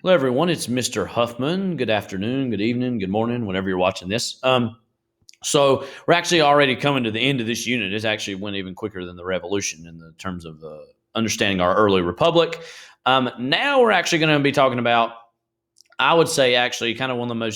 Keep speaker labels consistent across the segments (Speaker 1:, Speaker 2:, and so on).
Speaker 1: Hello, everyone. It's Mr. Huffman. Good afternoon, good evening, good morning, whenever you're watching this. So we're actually already coming to the end of this unit. It actually went even quicker than the revolution in the terms of understanding our early republic. Now we're actually going to be talking about, I would say, actually kind of one of the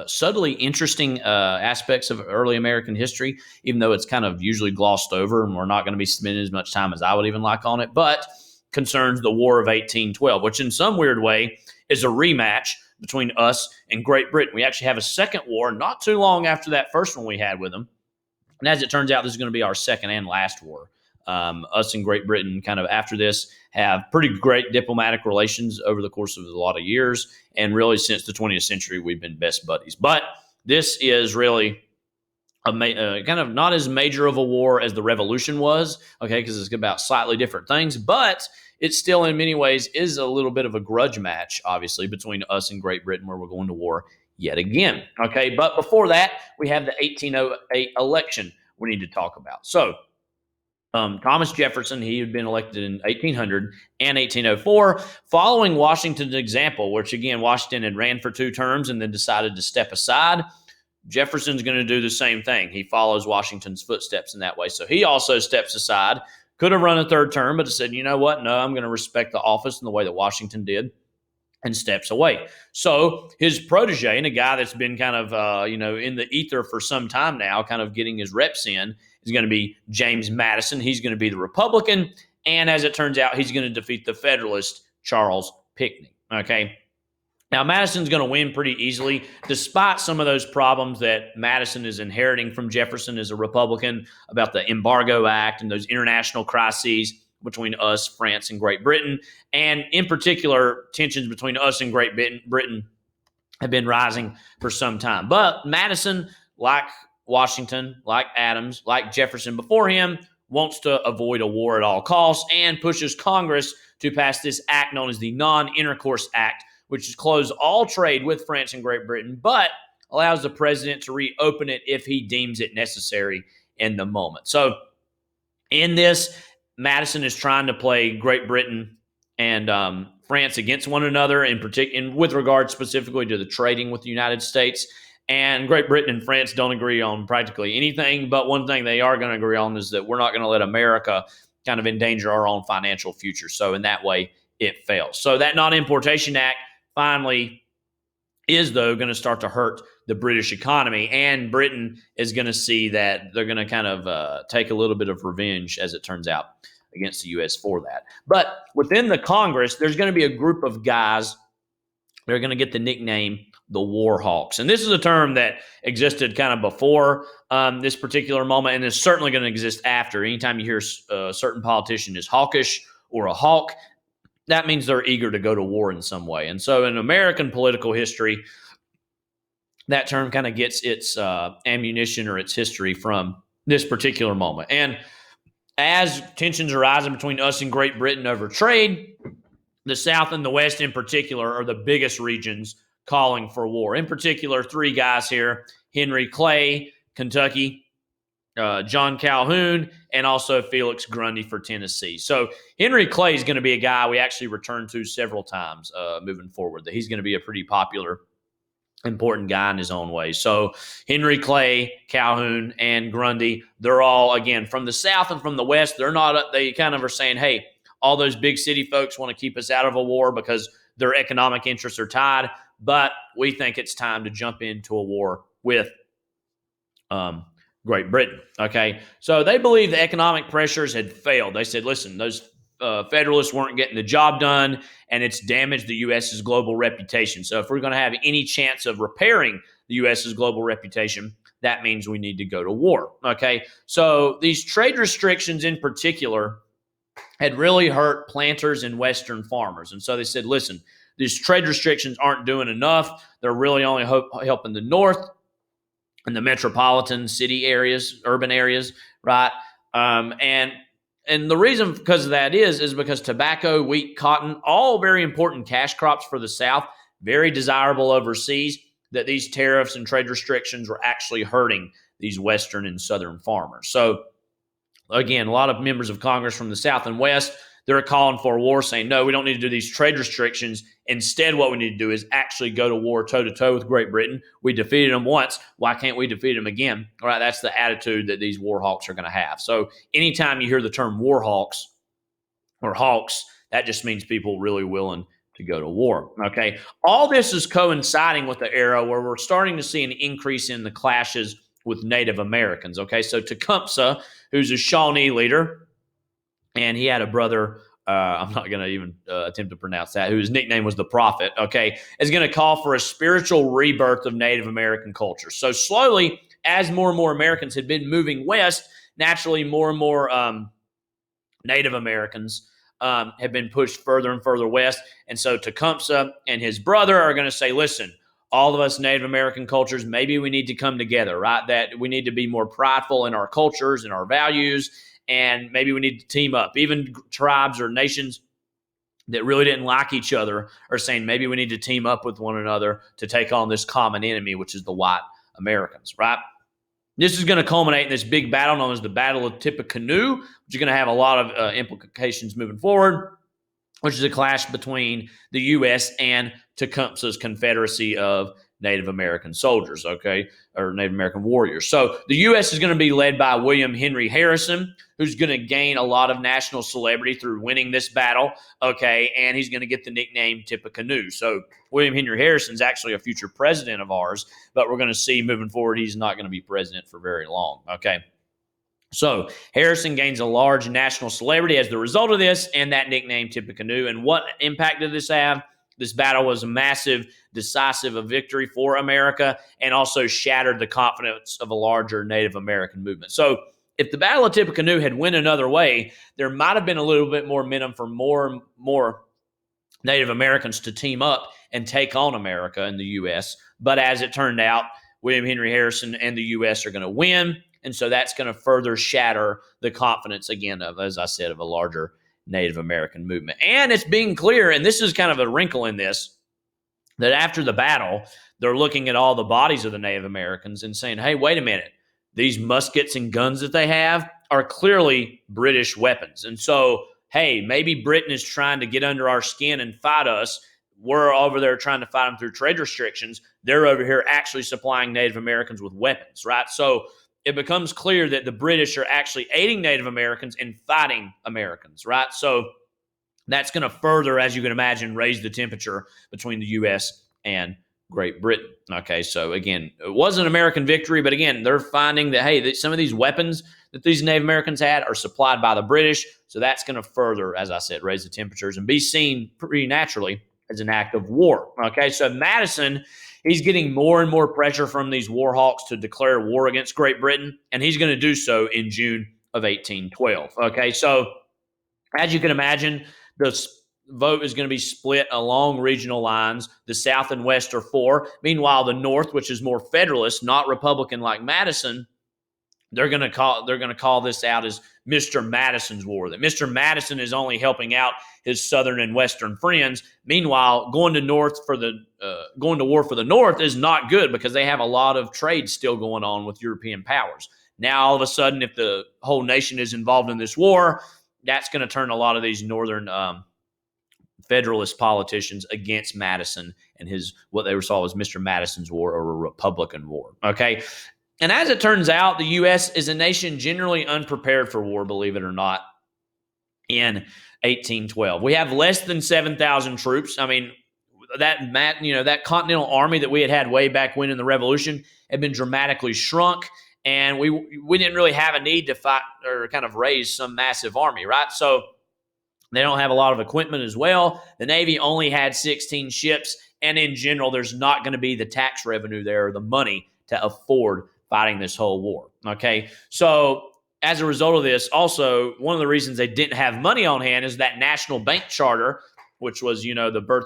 Speaker 1: most subtly interesting aspects of early American history, even though it's kind of usually glossed over, and we're not going to be spending as much time as I would even like on it, but concerns the War of 1812, which in some weird way is a rematch between us and Great Britain. We actually have a second war not too long after that first one we had with them. And as it turns out, this is going to be our second and last war. Us and Great Britain, kind of after this, have pretty great diplomatic relations over the course of a lot of years. And really, since the 20th century, we've been best buddies. But this is really kind of not as major of a war as the Revolution was, okay, because it's about slightly different things, but it still, in many ways, is a little bit of a grudge match, obviously, between us and Great Britain, where we're going to war yet again, okay? But before that, we have the 1808 election we need to talk about. So, Thomas Jefferson, he had been elected in 1800 and 1804, following Washington's example, which again, Washington had ran for 2 terms and then decided to step aside. Jefferson's going to do the same thing. He follows Washington's footsteps in that way. So he also steps aside, could have run a 3rd term, but said, you know what? No, I'm going to respect the office in the way that Washington did, and steps away. So his protege, and a guy that's been kind of, in the ether for some time now, kind of getting his reps in, is going to be James Madison. He's going to be the Republican. And as it turns out, he's going to defeat the Federalist, Charles Pinckney. Okay. Now, Madison's going to win pretty easily, despite some of those problems that Madison is inheriting from Jefferson as a Republican about the Embargo Act and those international crises between us, France, and Great Britain. And in particular, tensions between us and Great Britain have been rising for some time. But Madison, like Washington, like Adams, like Jefferson before him, wants to avoid a war at all costs and pushes Congress to pass this act known as the Non-Intercourse Act, which is close all trade with France and Great Britain, but allows the president to reopen it if he deems it necessary in the moment. So in this, Madison is trying to play Great Britain and France against one another, in particular, with regard specifically to the trading with the United States. And Great Britain and France don't agree on practically anything, but one thing they are going to agree on is that we're not going to let America kind of endanger our own financial future. So in that way, it fails. So that Non-Importation Act finally is, though, going to start to hurt the British economy. And Britain is going to see that they're going to kind of take a little bit of revenge, as it turns out, against the U.S. for that. But within the Congress, there's going to be a group of guys that are going to get the nickname the War Hawks. And this is a term that existed kind of before this particular moment, and is certainly going to exist after. Anytime you hear a certain politician is hawkish or a hawk, that means they're eager to go to war in some way. And so in American political history, that term kind of gets its ammunition or its history from this particular moment. And as tensions are rising between us and Great Britain over trade, the South and the West in particular are the biggest regions calling for war. In particular, 3 guys here: Henry Clay, Kentucky; John Calhoun, and also Felix Grundy for Tennessee. So Henry Clay is going to be a guy we actually return to several times moving forward. That he's going to be a pretty popular, important guy in his own way. So Henry Clay, Calhoun, and Grundy, they're all, again, from the South and from the West. They kind of are saying, hey, all those big city folks want to keep us out of a war because their economic interests are tied, but we think it's time to jump into a war with Great Britain. Okay. So they believe the economic pressures had failed. They said, listen, those Federalists weren't getting the job done, and it's damaged the U.S.'s global reputation. So if we're going to have any chance of repairing the U.S.'s global reputation, that means we need to go to war. Okay. So these trade restrictions in particular had really hurt planters and Western farmers. And so they said, listen, these trade restrictions aren't doing enough. They're really only helping the North and the metropolitan city areas, urban areas, right? And the reason because of that is because tobacco, wheat, cotton, all very important cash crops for the South, very desirable overseas, that these tariffs and trade restrictions were actually hurting these Western and Southern farmers. So again, a lot of members of Congress from the South and West, They're calling for a war, saying, no, we don't need to do these trade restrictions. Instead, what we need to do is actually go to war toe-to-toe with Great Britain. We defeated them once. Why can't we defeat them again? All right, that's the attitude that these war hawks are going to have. So anytime you hear the term war hawks or hawks, that just means people really willing to go to war. Okay, all this is coinciding with the era where we're starting to see an increase in the clashes with Native Americans. Okay, so Tecumseh, who's a Shawnee leader, and he had a brother, I'm not going to even attempt to pronounce that, whose nickname was the Prophet, okay, is going to call for a spiritual rebirth of Native American culture. So slowly, as more and more Americans had been moving west, naturally more and more Native Americans have been pushed further and further west. And so Tecumseh and his brother are going to say, listen, all of us Native American cultures, maybe we need to come together, right? That we need to be more prideful in our cultures and our values, and maybe we need to team up. Even tribes or nations that really didn't like each other are saying maybe we need to team up with one another to take on this common enemy, which is the white Americans, right? This is going to culminate in this big battle known as the Battle of Tippecanoe, which is going to have a lot of implications moving forward, which is a clash between the U.S. and Tecumseh's Confederacy of Native American soldiers, okay, or Native American warriors. So the U.S. is going to be led by William Henry Harrison, who's going to gain a lot of national celebrity through winning this battle, okay, and he's going to get the nickname Tippecanoe. So William Henry Harrison is actually a future president of ours, but we're going to see moving forward he's not going to be president for very long, okay. So Harrison gains a large national celebrity as the result of this and that nickname Tippecanoe. And what impact did this have? This battle was a massive, decisive victory for America and also shattered the confidence of a larger Native American movement. So if the Battle of Tippecanoe had went another way, there might have been a little bit more momentum for more Native Americans to team up and take on America and the U.S. But as it turned out, William Henry Harrison and the U.S. are going to win. And so that's going to further shatter the confidence, again, of, as I said, of a larger Native American movement. And it's being clear, and this is kind of a wrinkle in this, that after the battle, they're looking at all the bodies of the Native Americans and saying, hey, wait a minute, these muskets and guns that they have are clearly British weapons. And so, hey, maybe Britain is trying to get under our skin and fight us. We're over there trying to fight them through trade restrictions. They're over here actually supplying Native Americans with weapons, right? So it becomes clear that the British are actually aiding Native Americans and fighting Americans, right? So that's going to further, as you can imagine, raise the temperature between the U.S. and Great Britain. Okay, so again, it was an American victory, but again, they're finding that, hey, some of these weapons that these Native Americans had are supplied by the British, so that's going to further, as I said, raise the temperatures and be seen pretty naturally as an act of war. Okay, so Madison, he's getting more and more pressure from these war hawks to declare war against Great Britain, and he's going to do so in June of 1812. Okay, so as you can imagine, the vote is going to be split along regional lines. The South and West are for. Meanwhile, the North, which is more Federalist, not Republican like Madison, they're going to call this out as Mr. Madison's war. That Mr. Madison is only helping out his Southern and Western friends. Meanwhile, going to war for the North is not good because they have a lot of trade still going on with European powers. Now, all of a sudden, if the whole nation is involved in this war, that's going to turn a lot of these Northern Federalist politicians against Madison and what they saw as Mr. Madison's war, or a Republican war. Okay. And as it turns out, the U.S. is a nation generally unprepared for war, believe it or not, in 1812. We have less than 7,000 troops. I mean, that Continental Army that we had way back when in the Revolution had been dramatically shrunk, and we didn't really have a need to fight or kind of raise some massive army, right? So they don't have a lot of equipment as well. The Navy only had 16 ships, and in general, there's not going to be the tax revenue there or the money to afford fighting this whole war, okay? So as a result of this, also, one of the reasons they didn't have money on hand is that National Bank Charter, which was, the birth,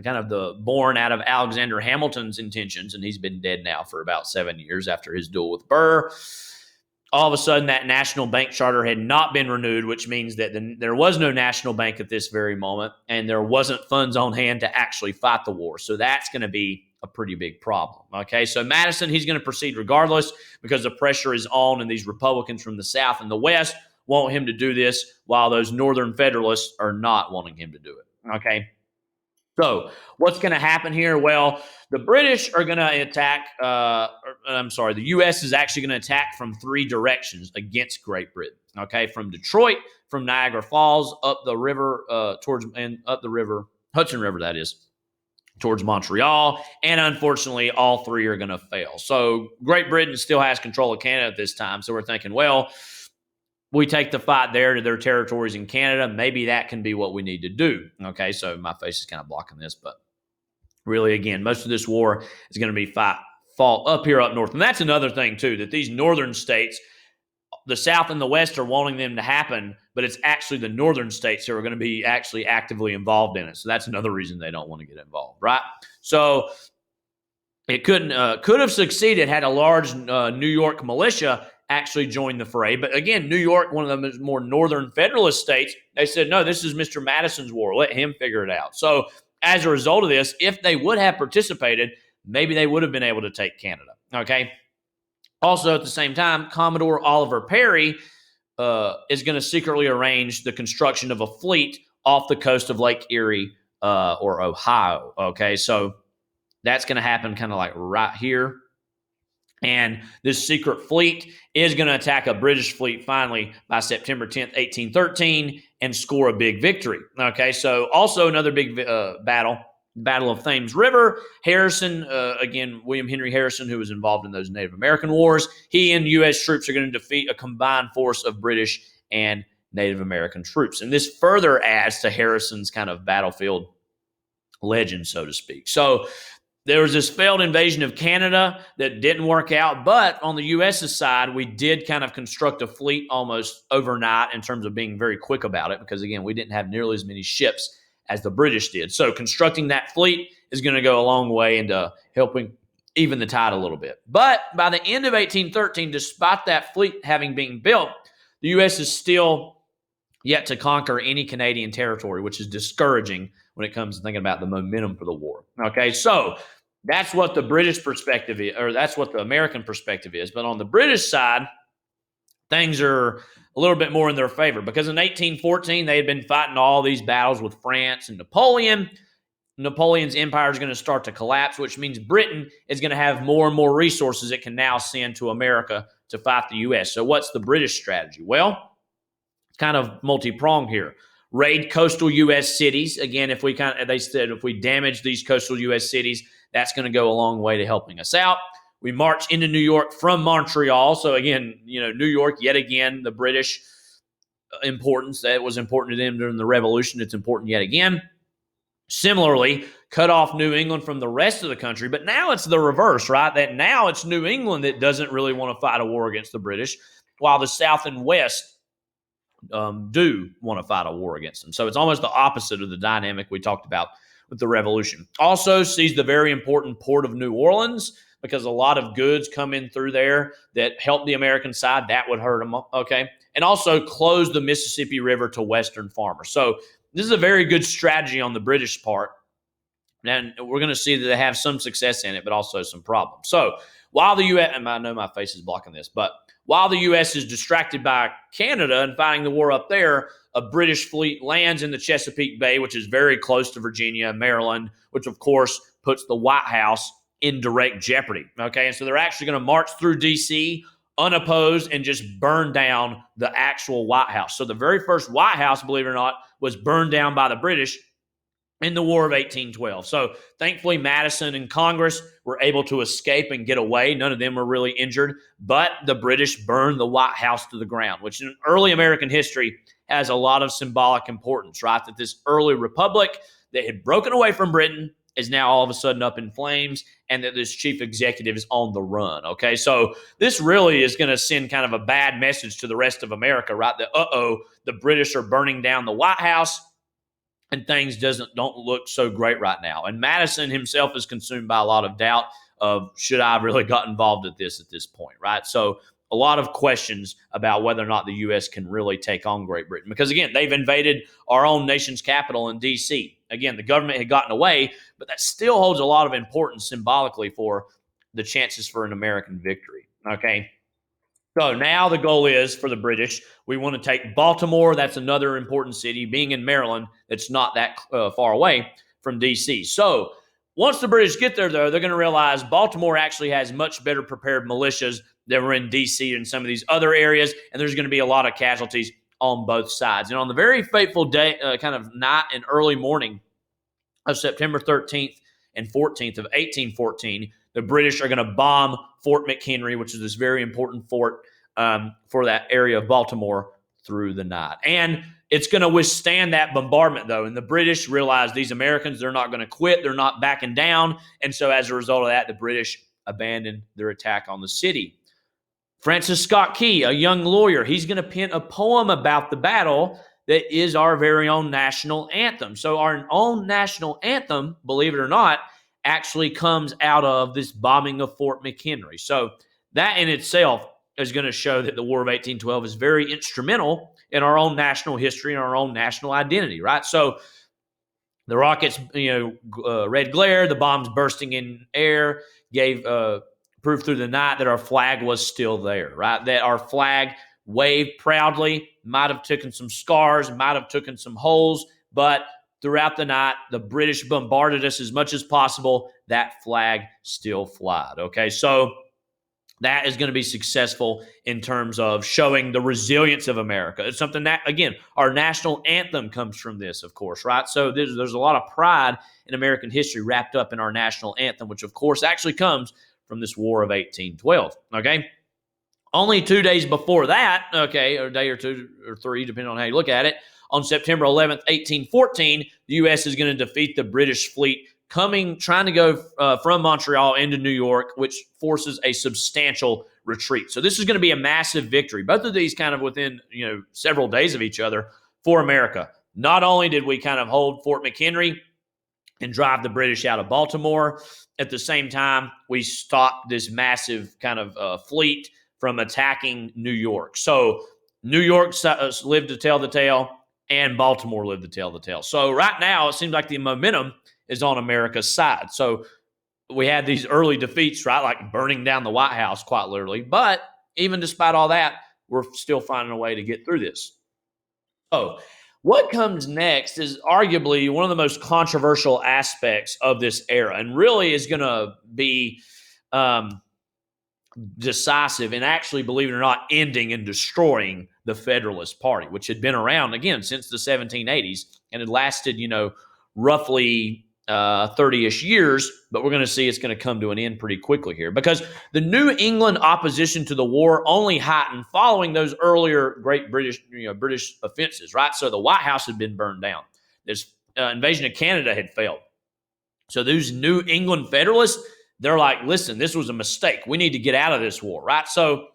Speaker 1: kind of the born out of Alexander Hamilton's intentions, and he's been dead now for about 7 years after his duel with Burr. All of a sudden, that National Bank Charter had not been renewed, which means that there was no national bank at this very moment, and there wasn't funds on hand to actually fight the war. So that's going to be a pretty big problem. Okay, so Madison, he's going to proceed regardless because the pressure is on, and these Republicans from the South and the West want him to do this, while those Northern Federalists are not wanting him to do it. Okay. So what's going to happen here? Well, the British are going to attack. The U.S. is actually going to attack from three directions against Great Britain. Okay, from Detroit, from Niagara Falls, up the river up the river Hudson River, that is, towards Montreal. And unfortunately, all three are going to fail. So Great Britain still has control of Canada at this time. So we're thinking, well, we take the fight there to their territories in Canada. Maybe that can be what we need to do. Okay, so my face is kind of blocking this, but really, again, most of this war is going to be fought up here up north. And that's another thing, too, that these northern states, the South and the West, are wanting them to happen, but it's actually the northern states who are going to be actually actively involved in it. So that's another reason they don't want to get involved, right? So it could have succeeded had a large New York militia actually joined the fray. But again, New York, one of the more northern Federalist states, they said, no, this is Mr. Madison's war. Let him figure it out. So as a result of this, if they would have participated, maybe they would have been able to take Canada. Okay. Also, at the same time, Commodore Oliver Perry is going to secretly arrange the construction of a fleet off the coast of Lake Erie or Ohio. Okay. So that's going to happen kind of like right here. And this secret fleet is going to attack a British fleet finally by September 10th, 1813, and score a big victory. Okay, so also another big Battle of Thames River. Harrison, again, William Henry Harrison, who was involved in those Native American wars, he and U.S. troops are going to defeat a combined force of British and Native American troops. And this further adds to Harrison's kind of battlefield legend, so to speak. So there was this failed invasion of Canada that didn't work out, but on the U.S.'s side, we did kind of construct a fleet almost overnight in terms of being very quick about it because, again, we didn't have nearly as many ships as the British did. So constructing that fleet is going to go a long way into helping even the tide a little bit. But by the end of 1813, despite that fleet having been built, the U.S. is still yet to conquer any Canadian territory, which is discouraging when it comes to thinking about the momentum for the war. Okay, so that's what the British perspective is, or that's what the American perspective is. But on the British side, things are a little bit more in their favor because in 1814, they had been fighting all these battles with France and Napoleon. Napoleon's empire is going to start to collapse, which means Britain is going to have more and more resources it can now send to America to fight the U.S. So what's the British strategy? Well, kind of multi-pronged here. Raid coastal U.S. cities. Again, they said if we damage these coastal U.S. cities, that's going to go a long way to helping us out. We march into New York from Montreal. So again, New York, yet again, the British importance that was important to them during the Revolution. It's important yet again. Similarly, cut off New England from the rest of the country. But now it's the reverse, right? That now it's New England that doesn't really want to fight a war against the British, while the South and West do want to fight a war against them. So it's almost the opposite of the dynamic we talked about with the Revolution. Also sees the very important port of New Orleans because a lot of goods come in through there that help the American side. That would hurt them, okay? And also close the Mississippi River to Western farmers. So this is a very good strategy on the British part. And we're going to see that they have some success in it, but also some problems. So while the U.S., and I know my face is blocking this, but while the U.S. is distracted by Canada and fighting the war up there, a British fleet lands in the Chesapeake Bay, which is very close to Virginia and Maryland, which, of course, puts the White House in direct jeopardy. Okay, and so they're actually going to march through D.C. unopposed and just burn down the actual White House. So the very first White House, believe it or not, was burned down by the British in the War of 1812. So thankfully, Madison and Congress were able to escape and get away. None of them were really injured, but the British burned the White House to the ground, which in early American history has a lot of symbolic importance, right? That this early republic that had broken away from Britain is now all of a sudden up in flames, and that this chief executive is on the run, okay? So this really is going to send kind of a bad message to the rest of America, right? That, the British are burning down the White House, and things don't look so great right now. And Madison himself is consumed by a lot of doubt of, should I have really got involved at this point, right? So a lot of questions about whether or not the U.S. can really take on Great Britain. Because, again, they've invaded our own nation's capital in D.C. Again, the government had gotten away, but that still holds a lot of importance symbolically for the chances for an American victory, okay? So now the goal is for the British, we want to take Baltimore. That's another important city. Being in Maryland, it's not that far away from D.C. So once the British get there, though, they're going to realize Baltimore actually has much better prepared militias that were in D.C. and some of these other areas, and there's going to be a lot of casualties on both sides. And on the very fateful day, kind of night and early morning of September 13th and 14th of 1814, the British are going to bomb Fort McHenry, which is this very important fort for that area of Baltimore, through the night. And it's going to withstand that bombardment, though. And the British realize these Americans, they're not going to quit. They're not backing down. And so as a result of that, the British abandon their attack on the city. Francis Scott Key, a young lawyer, he's going to pen a poem about the battle that is our very own national anthem. So our own national anthem, believe it or not, actually comes out of this bombing of Fort McHenry. So that in itself is going to show that the War of 1812 is very instrumental in our own national history and our own national identity, right? So the rockets, red glare, the bombs bursting in air gave proof through the night that our flag was still there, right? That our flag waved proudly, might have taken some scars, might have taken some holes, but throughout the night, the British bombarded us as much as possible. That flag still flied, okay? So that is going to be successful in terms of showing the resilience of America. It's something that, again, our national anthem comes from this, of course, right? So there's a lot of pride in American history wrapped up in our national anthem, which, of course, actually comes from this War of 1812, okay? Only 2 days before that, okay, or a day or two or three, depending on how you look at it, on September 11th, 1814, the U.S. is going to defeat the British fleet trying to go from Montreal into New York, which forces a substantial retreat. So this is going to be a massive victory. Both of these kind of within, several days of each other for America. Not only did we kind of hold Fort McHenry and drive the British out of Baltimore, at the same time, we stopped this massive kind of fleet from attacking New York. So New York lived to tell the tale, and Baltimore lived to tell the tale. So right now, it seems like the momentum is on America's side. So we had these early defeats, right, like burning down the White House, quite literally. But even despite all that, we're still finding a way to get through this. So what comes next is arguably one of the most controversial aspects of this era, and really is going to be decisive and actually, believe it or not, ending and destroying the Federalist Party, which had been around, again, since the 1780s and had lasted, roughly 30-ish years, but we're going to see it's going to come to an end pretty quickly here because the New England opposition to the war only heightened following those earlier great British offenses, right? So the White House had been burned down. This invasion of Canada had failed. So those New England Federalists, they're like, listen, this was a mistake. We need to get out of this war, right? So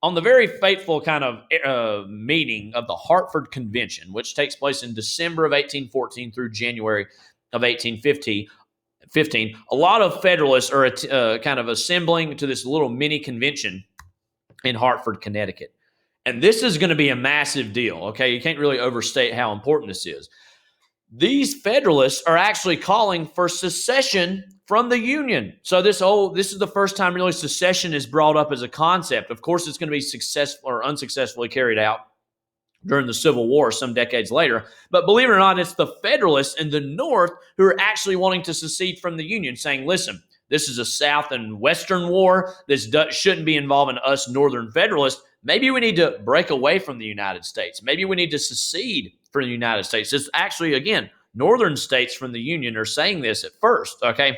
Speaker 1: on the very fateful kind of meeting of the Hartford Convention, which takes place in December of 1814 through January of 1815, a lot of Federalists are kind of assembling to this little mini convention in Hartford, Connecticut. And this is going to be a massive deal, okay? You can't really overstate how important this is. These Federalists are actually calling for secession from the Union. So this is the first time really secession is brought up as a concept. Of course, it's going to be successful or unsuccessfully carried out during the Civil War some decades later. But believe it or not, it's the Federalists in the North who are actually wanting to secede from the Union, saying, listen, this is a South and Western war. This shouldn't be involving us Northern Federalists. Maybe we need to break away from the United States. Maybe we need to secede from the United States. It's actually, again, Northern states from the Union are saying this at first, okay?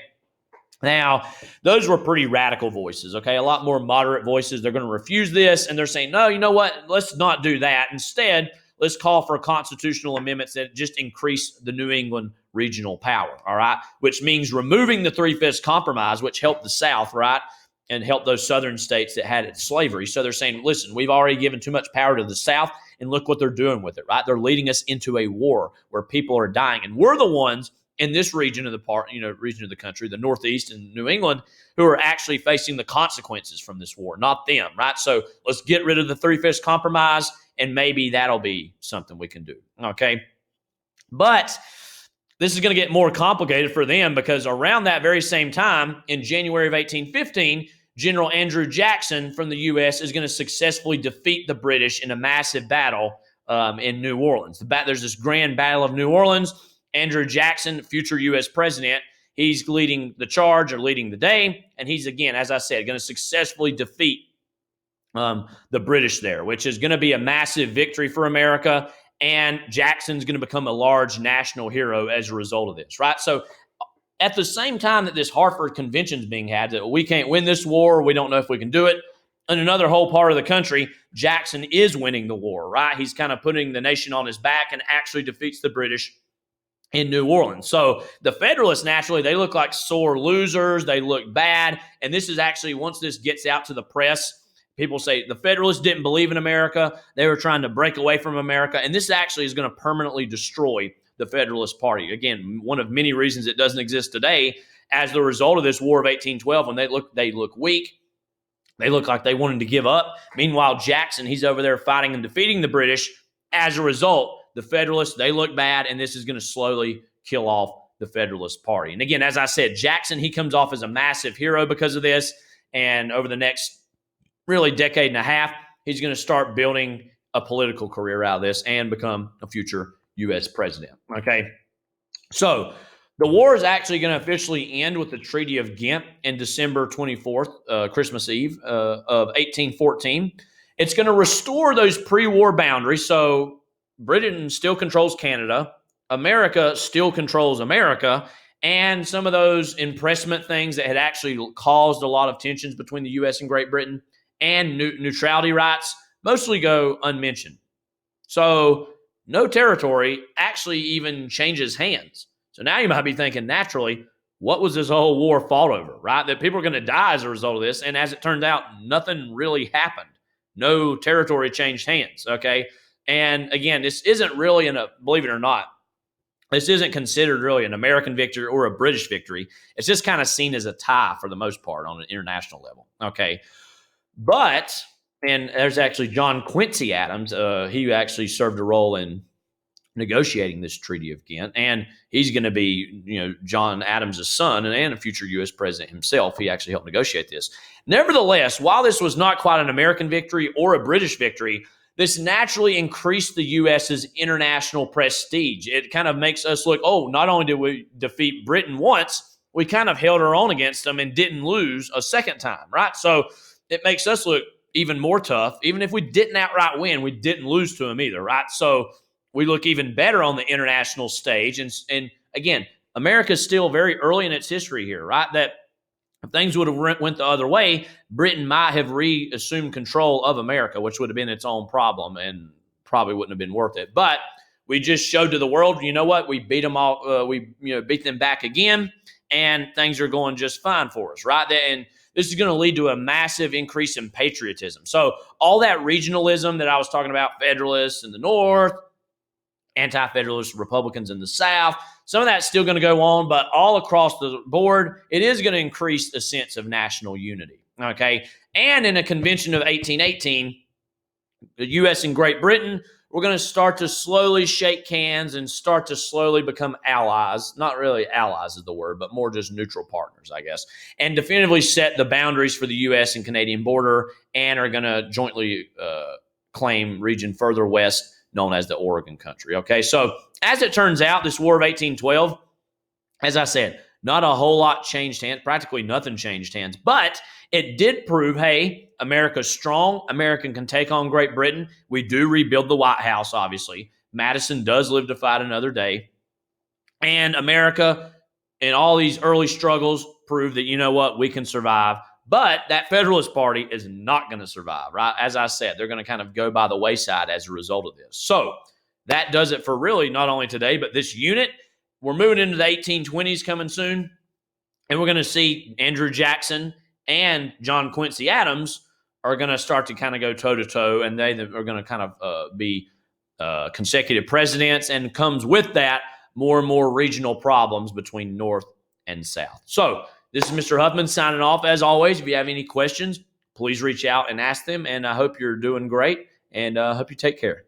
Speaker 1: Now, those were pretty radical voices, okay? A lot more moderate voices. They're going to refuse this, and they're saying, no, you know what? Let's not do that. Instead, let's call for constitutional amendments that just increase the New England regional power, all right? Which means removing the Three-Fifths Compromise, which helped the South, right? And helped those southern states that had slavery. So they're saying, listen, we've already given too much power to the South, and look what they're doing with it, right? They're leading us into a war where people are dying. And we're the ones in this region of the country, the Northeast and New England, who are actually facing the consequences from this war, not them, right? So let's get rid of the Three-Fifths Compromise, and maybe that'll be something we can do, okay? But this is going to get more complicated for them because around that very same time, in January of 1815, General Andrew Jackson from the U.S. is going to successfully defeat the British in a massive battle in New Orleans. There's this grand battle of New Orleans. Andrew Jackson, future U.S. president, he's leading the charge or leading the day. And he's, again, as I said, going to successfully defeat the British there, which is going to be a massive victory for America. And Jackson's going to become a large national hero as a result of this, right? So at the same time that this Hartford Convention is being had, that we can't win this war, we don't know if we can do it, in another whole part of the country, Jackson is winning the war, right? He's kind of putting the nation on his back and actually defeats the British in New Orleans. So the Federalists, naturally, they look like sore losers. They look bad. And this is actually, once this gets out to the press, people say the Federalists didn't believe in America. They were trying to break away from America. And this actually is going to permanently destroy the Federalist Party. Again, one of many reasons it doesn't exist today as the result of this War of 1812. When they look weak. They look like they wanted to give up. Meanwhile, Jackson, he's over there fighting and defeating the British. As a result, the Federalists, they look bad, and this is going to slowly kill off the Federalist Party. And again, as I said, Jackson, he comes off as a massive hero because of this. And over the next really decade and a half, he's going to start building a political career out of this and become a future U.S. president. Okay, so the war is actually going to officially end with the Treaty of Ghent in December 24th, Christmas Eve of 1814. It's going to restore those pre-war boundaries. So Britain still controls Canada. America still controls America. And some of those impressment things that had actually caused a lot of tensions between the U.S. and Great Britain and neutrality rights mostly go unmentioned. So no territory actually even changes hands. So now you might be thinking, naturally, what was this whole war fought over, right? That people are going to die as a result of this. And as it turns out, nothing really happened. No territory changed hands, okay? And again, this isn't really, believe it or not, this isn't considered really an American victory or a British victory. It's just kind of seen as a tie for the most part on an international level, okay? But, and there's actually John Quincy Adams. He actually served a role in negotiating this Treaty of Ghent, and he's going to be, John Adams' son and a future U.S. president himself. He actually helped negotiate this. Nevertheless, while this was not quite an American victory or a British victory, this naturally increased the U.S.'s international prestige. It kind of makes us look, not only did we defeat Britain once, we kind of held our own against them and didn't lose a second time, right? So it makes us look even more tough. Even if we didn't outright win, we didn't lose to them either, right? So we look even better on the international stage. And again, America is still very early in its history here, right? That if things would have went the other way, Britain might have reassumed control of America, which would have been its own problem and probably wouldn't have been worth it. But we just showed to the world, you know what? We beat them all. We beat them back again, and things are going just fine for us, right? And this is going to lead to a massive increase in patriotism. So all that regionalism that I was talking about, Federalists in the North, anti-federalist Republicans in the South. Some of that's still going to go on, but all across the board, it is going to increase a sense of national unity, okay? And in a convention of 1818, the U.S. and Great Britain, we're going to start to slowly shake hands and start to slowly become allies. Not really allies is the word, but more just neutral partners, I guess, and definitively set the boundaries for the U.S. and Canadian border and are going to jointly claim region further west known as the Oregon Country. Okay, so as it turns out, this War of 1812, as I said, not a whole lot changed hands, practically nothing changed hands, but it did prove, hey, America's strong. America can take on Great Britain. We do rebuild the White House, obviously. Madison does live to fight another day. And America, in all these early struggles, proved that, you know what, we can survive. But that Federalist Party is not going to survive, right? As I said, they're going to kind of go by the wayside as a result of this. So that does it for really not only today, but this unit. We're moving into the 1820s coming soon, and we're going to see Andrew Jackson and John Quincy Adams are going to start to kind of go toe-to-toe, and they are going to kind of be consecutive presidents, and comes with that more and more regional problems between North and South. So this is Mr. Huffman signing off. As always, if you have any questions, please reach out and ask them. And I hope you're doing great, and I hope you take care.